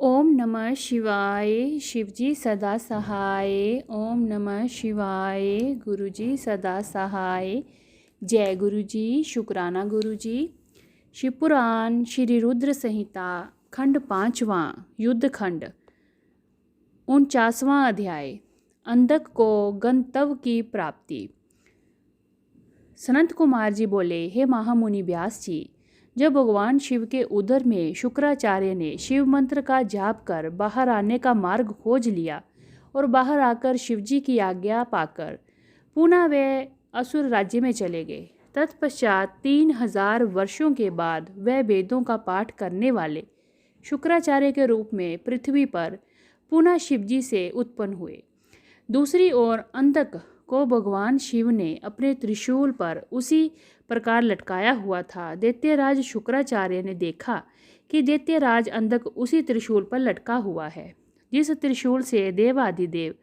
ओम नमः शिवाय। शिवजी सदा सहाय। ओम नमः शिवाय। गुरुजी सदा सहाय। जय गुरुजी। शुक्राना गुरुजी। शिवपुराण श्री रुद्र संहिता खंड 5वां युद्ध खंड 49वां अध्याय अंधक को गंतव्य की प्राप्ति। सनत कुमार जी बोले, हे महामुनि व्यास जी, जब भगवान शिव के उदर में शुक्राचार्य ने शिव मंत्र का जाप कर बाहर आने का मार्ग खोज लिया और बाहर आकर शिवजी की आज्ञा पाकर पुनः वे असुर राज्य में चले गए। तत्पश्चात 3000 वर्षों के बाद वह वेदों का पाठ करने वाले शुक्राचार्य के रूप में पृथ्वी पर पुनः शिवजी से उत्पन्न हुए। दूसरी ओर अंधक को भगवान शिव ने अपने त्रिशूल पर उसी प्रकार लटकाया हुआ था। दैत्यराज शुक्राचार्य ने देखा कि दैत्यराज अंधक उसी त्रिशूल पर लटका हुआ है जिस त्रिशूल से देवादिदेव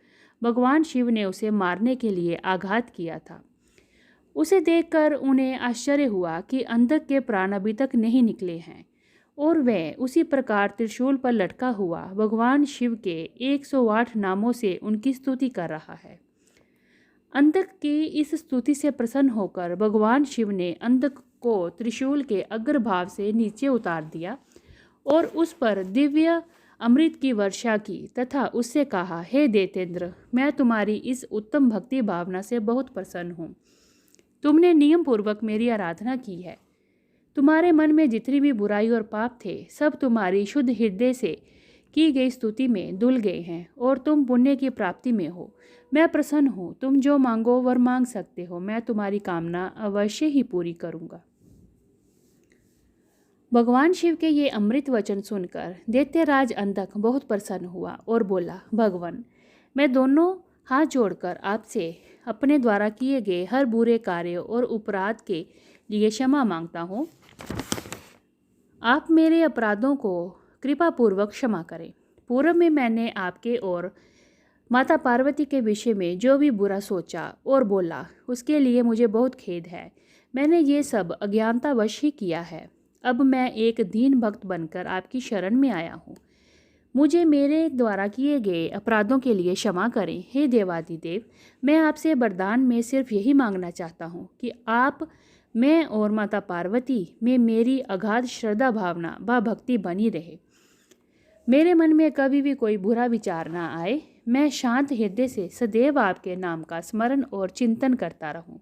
भगवान शिव ने उसे मारने के लिए आघात किया था। उसे देखकर उन्हें आश्चर्य हुआ कि अंधक के प्राण अभी तक नहीं निकले हैं और वह उसी प्रकार त्रिशूल पर लटका हुआ भगवान शिव के 108 नामों से उनकी स्तुति कर रहा है। अंधक की इस स्तुति से प्रसन्न होकर भगवान शिव ने अंधक को त्रिशूल के अग्रभाग से नीचे उतार दिया और उस पर दिव्य अमृत की वर्षा की तथा उससे कहा, हे दैत्येंद्र, मैं तुम्हारी इस उत्तम भक्ति भावना से बहुत प्रसन्न हूँ। तुमने नियम पूर्वक मेरी आराधना की है। तुम्हारे मन में जितनी भी बुराई और पाप थे सब तुम्हारी शुद्ध हृदय से की गई स्तुति में धुल गए हैं और तुम पुण्य की प्राप्ति में हो। मैं प्रसन्न हूँ। तुम जो मांगो वर मांग सकते हो। मैं तुम्हारी कामना अवश्य ही पूरी करूँगा। भगवान शिव के ये अमृत वचन सुनकर दैत्यराज अंधक बहुत प्रसन्न हुआ और बोला, भगवान, मैं दोनों हाथ जोड़कर आपसे अपने द्वारा किए गए हर बुरे कार्य और अपराध के लिए क्षमा मांगता हूँ। आप मेरे अपराधों को कृपा पूर्वक क्षमा करें। पूर्व में मैंने आपके और माता पार्वती के विषय में जो भी बुरा सोचा और बोला उसके लिए मुझे बहुत खेद है। मैंने ये सब अज्ञानतावश ही किया है। अब मैं एक दीन भक्त बनकर आपकी शरण में आया हूँ। मुझे मेरे द्वारा किए गए अपराधों के लिए क्षमा करें। हे देवादिदेव, मैं आपसे वरदान में सिर्फ यही मांगना चाहता हूँ कि आप, मैं और माता पार्वती में मेरी अगाध श्रद्धा भावना व भक्ति बनी रहे। मेरे मन में कभी भी कोई बुरा विचार ना आए। मैं शांत हृदय से सदैव आपके नाम का स्मरण और चिंतन करता रहूं।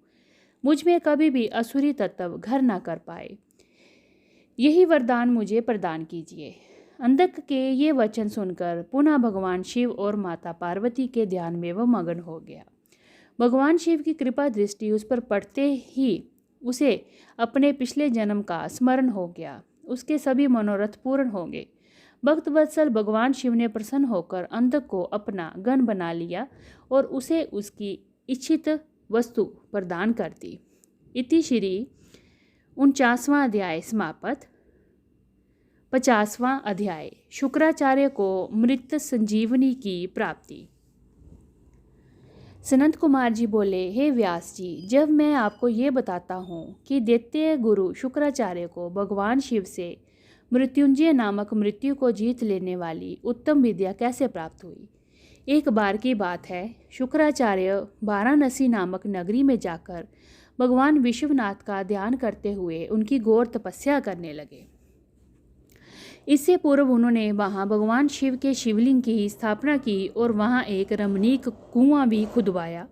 मुझ में कभी भी असुरी तत्व घर ना कर पाए। यही वरदान मुझे प्रदान कीजिए। अंधक के ये वचन सुनकर पुनः भगवान शिव और माता पार्वती के ध्यान में वह मगन हो गया। भगवान शिव की कृपा दृष्टि उस पर पड़ते ही उसे अपने पिछले जन्म का स्मरण हो गया। उसके सभी मनोरथ पूर्ण हो गए। भक्त वत्सल भगवान शिव ने प्रसन्न होकर अंधक को अपना गण बना लिया और उसे उसकी इच्छित वस्तु प्रदान कर दी। इति श्री 49वां अध्याय समाप्त। 50वां अध्याय शुक्राचार्य को मृत संजीवनी की प्राप्ति। सनत कुमार जी बोले, हे व्यास जी, जब मैं आपको ये बताता हूँ कि दैत्य गुरु शुक्राचार्य को भगवान शिव से मृत्युंजय नामक मृत्यु को जीत लेने वाली उत्तम विद्या कैसे प्राप्त हुई। एक बार की बात है, शुक्राचार्य वाराणसी नामक नगरी में जाकर भगवान विश्वनाथ का ध्यान करते हुए उनकी घोर तपस्या करने लगे। इससे पूर्व उन्होंने वहां भगवान शिव के शिवलिंग की स्थापना की और वहां एक रमणीक कुआं भी खुदवाया।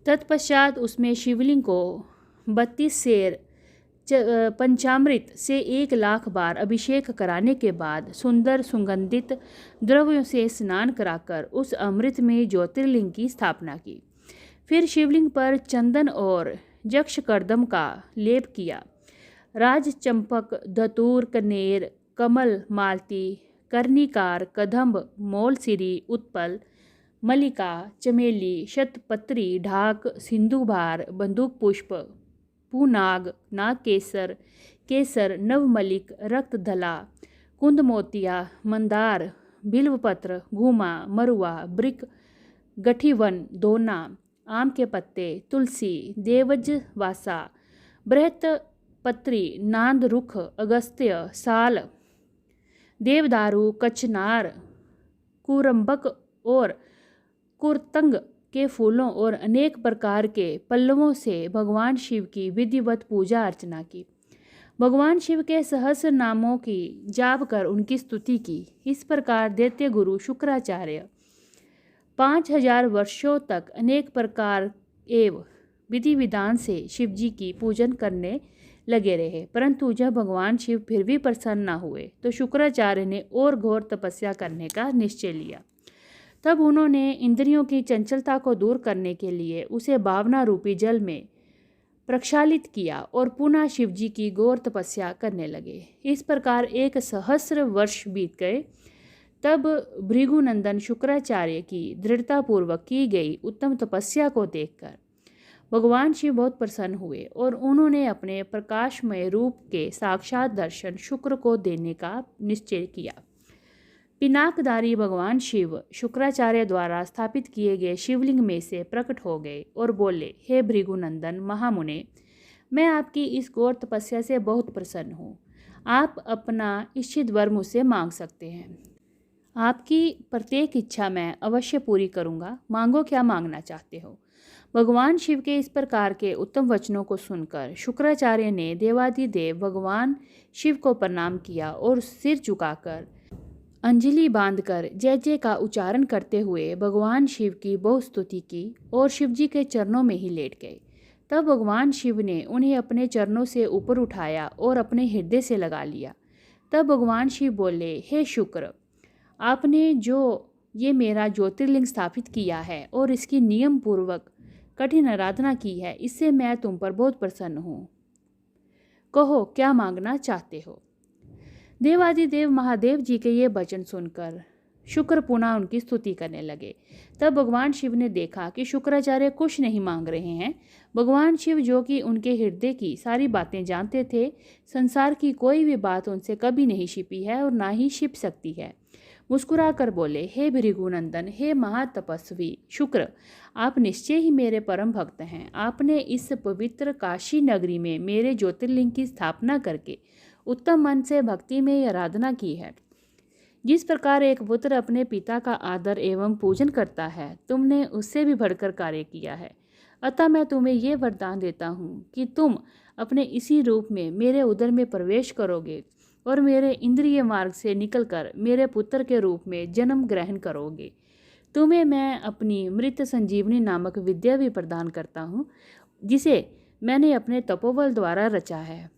तत्पश्चात उसमें शिवलिंग को 32 सेर पंचामृत से 1,00,000 बार अभिषेक कराने के बाद सुंदर सुगंधित द्रव्यों से स्नान कराकर उस अमृत में ज्योतिर्लिंग की स्थापना की। फिर शिवलिंग पर चंदन और यक्षकर्दम का लेप किया। राज चंपक, धतूर, कनेर, कमल, मालती, कर्णिकार, कदम्ब, मोलसिरी, उत्पल, मल्लिका, चमेली, शतपत्री, ढाक, सिंधुभार, बंदूक पुष्प, पूनाग, नागकेसर, केसर, नवमलिक, रक्तधला, कुंदमोतिया, मंदार, बिल्वपत्र, घूमा, मरुआ, ब्रिक, गठीवन, दोना, आम के पत्ते, तुलसी, देवजवासा, बृहत पत्री, नांद रुख, अगस्त्य, साल, देवदारू, कचनार, कुरम्बक और कुरतंग के फूलों और अनेक प्रकार के पल्लवों से भगवान शिव की विधिवत पूजा अर्चना की। भगवान शिव के सहस्र नामों की जाप कर उनकी स्तुति की। इस प्रकार दैत्य गुरु शुक्राचार्य 5000 वर्षों तक अनेक प्रकार एवं विधि विधान से शिवजी की पूजन करने लगे रहे। परंतु जब भगवान शिव फिर भी प्रसन्न न हुए तो शुक्राचार्य ने और घोर तपस्या करने का निश्चय लिया। तब उन्होंने इंद्रियों की चंचलता को दूर करने के लिए उसे भावना रूपी जल में प्रक्षालित किया और पुनः शिवजी की घोर तपस्या करने लगे। इस प्रकार 1 सहस्र वर्ष बीत गए। तब भृगुनंदन शुक्राचार्य की दृढ़तापूर्वक की गई उत्तम तपस्या को देखकर भगवान शिव बहुत प्रसन्न हुए और उन्होंने अपने प्रकाशमय रूप के साक्षात दर्शन शुक्र को देने का निश्चय किया। पिनाकधारी भगवान शिव शुक्राचार्य द्वारा स्थापित किए गए शिवलिंग में से प्रकट हो गए और बोले, हे भृगुनंदन महामुने, मैं आपकी इस घोर तपस्या से बहुत प्रसन्न हूँ। आप अपना इच्छित वर मुझसे मांग सकते हैं। आपकी प्रत्येक इच्छा मैं अवश्य पूरी करूँगा। मांगो, क्या मांगना चाहते हो। भगवान शिव के इस प्रकार के उत्तम वचनों को सुनकर शुक्राचार्य ने देवादिदेव भगवान शिव को प्रणाम किया और सिर झुकाकर अंजलि बांधकर जय जय का उच्चारण करते हुए भगवान शिव की बहुत स्तुति की और शिवजी के चरणों में ही लेट गए। तब भगवान शिव ने उन्हें अपने चरणों से ऊपर उठाया और अपने हृदय से लगा लिया। तब भगवान शिव बोले, हे शुक्र, आपने जो ये मेरा ज्योतिर्लिंग स्थापित किया है और इसकी नियम पूर्वक कठिन आराधना की है, इससे मैं तुम पर बहुत प्रसन्न हूँ। कहो, क्या मांगना चाहते हो। देवादिदेव महादेव जी के ये वचन सुनकर शुक्र पुनः उनकी स्तुति करने लगे। तब भगवान शिव ने देखा कि शुक्राचार्य कुछ नहीं मांग रहे हैं। भगवान शिव, जो कि उनके हृदय की सारी बातें जानते थे, संसार की कोई भी बात उनसे कभी नहीं छिपी है और ना ही छिप सकती है, मुस्कुराकर बोले, हे भृगुनंदन, हे महातपस्वी शुक्र, आप निश्चय ही मेरे परम भक्त हैं। आपने इस पवित्र काशी नगरी में मेरे ज्योतिर्लिंग की स्थापना करके उत्तम मन से भक्ति में आराधना की है। जिस प्रकार एक पुत्र अपने पिता का आदर एवं पूजन करता है, तुमने उससे भी बढ़कर कार्य किया है। अतः मैं तुम्हें ये वरदान देता हूँ कि तुम अपने इसी रूप में मेरे उदर में प्रवेश करोगे और मेरे इंद्रिय मार्ग से निकलकर मेरे पुत्र के रूप में जन्म ग्रहण करोगे। तुम्हें मैं अपनी मृत संजीवनी नामक विद्या भी प्रदान करता हूँ, जिसे मैंने अपने तपोबल द्वारा रचा है।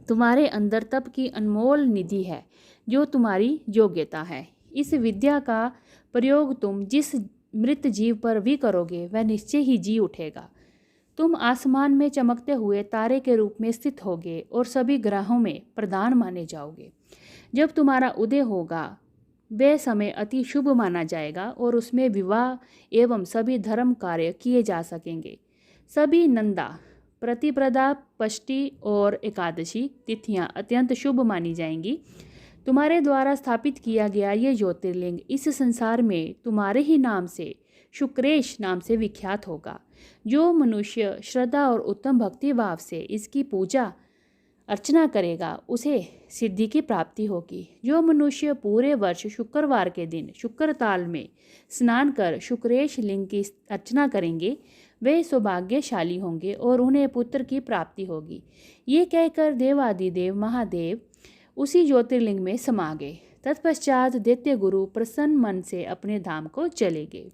तुम्हारे अंदर तप की अनमोल निधि है, जो तुम्हारी योग्यता है। इस विद्या का प्रयोग तुम जिस मृत जीव पर भी करोगे, वह निश्चय ही जी उठेगा। तुम आसमान में चमकते हुए तारे के रूप में स्थित होगे और सभी ग्रहों में प्रधान माने जाओगे। जब तुम्हारा उदय होगा, वह समय अति शुभ माना जाएगा और उसमें विवाह एवं सभी धर्म कार्य किए जा सकेंगे। सभी नंदा, प्रतिप्रदा, पष्टि और एकादशी तिथियां अत्यंत शुभ मानी जाएंगी। तुम्हारे द्वारा स्थापित किया गया ये ज्योतिर्लिंग इस संसार में तुम्हारे ही नाम से, शुक्रेश नाम से विख्यात होगा। जो मनुष्य श्रद्धा और उत्तम भक्ति भाव से इसकी पूजा अर्चना करेगा, उसे सिद्धि की प्राप्ति होगी। जो मनुष्य पूरे वर्ष शुक्रवार के दिन शुक्र ताल में स्नान कर शुक्रेश लिंग की अर्चना करेंगे, वे सौभाग्यशाली होंगे और उन्हें पुत्र की प्राप्ति होगी। ये कहकर देवादिदेव महादेव उसी ज्योतिर्लिंग में समा गए। तत्पश्चात दैत्य गुरु प्रसन्न मन से अपने धाम को चले गए।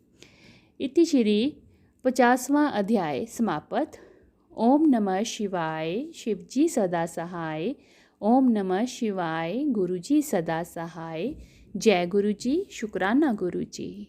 इति श्री 50वां अध्याय समाप्त। ओम नमः शिवाय, शिवजी सदा सहाय। ओम नमः शिवाय, गुरुजी सदा सहाय। जय गुरुजी, शुक्राना गुरुजी।